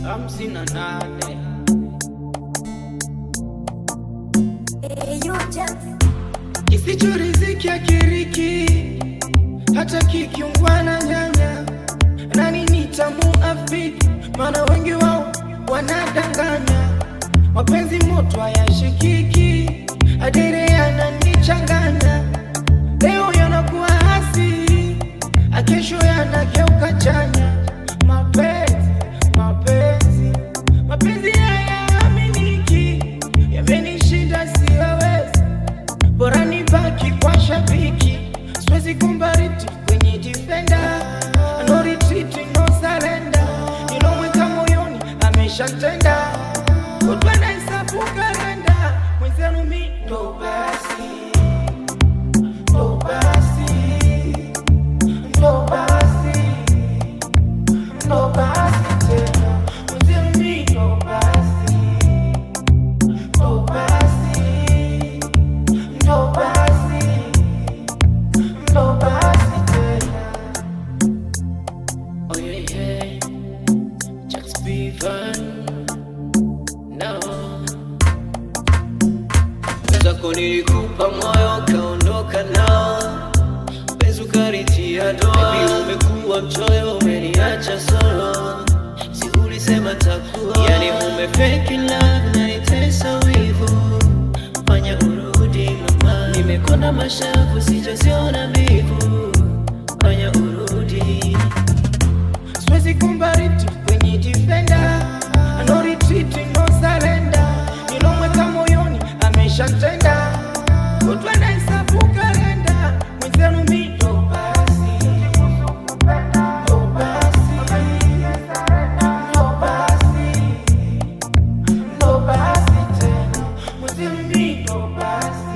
58. Kisicho riziki akiriki, hata kikiungwana nyanya. Nani nitamuafiki, maana wengi wao wanadanganya. Mapenzi moto hayashikiki, adere yananichanganya. Leo yanakuwa hasi, kesho yanageuka chanya. Mapenzi hayaaminiki, yamenishinda siwezi. Bora nibaki kwa shabiki, siwezi kumbariti kwenye defender. No retreat, no surrender, nilomweka moyoni ameshatenda. Kutwa na hesabu kalenda, mwenzenu mi ndo basi, ndo basi, ndo basi, ndo basi tena. Mwenzenu mi ndo basi, ndo basi, ndo basi, ndo basi tena. Oh yeah, yeah, just be fun. No. Zako nilikupa moyo kaondoka nao, penzi ukaritia doa. Baby umekuwa mchoyo, umeniacha solo, si ulisema takuwa. Yani umefake love na nitesa wivu, fanya urudi mama. Nimekonda mashavu sijaziona mbivu, fanya urudi. Siwezi kumbariti kwenye defender. No retreat, no surrender, nilomweka moyoni ameshatenda. Kutwa na hesabu kalenda, mwenzenu mi ndo basi, ndo basi, ndo basi, ndo basi tena. Mwenzenu mi ndo basi.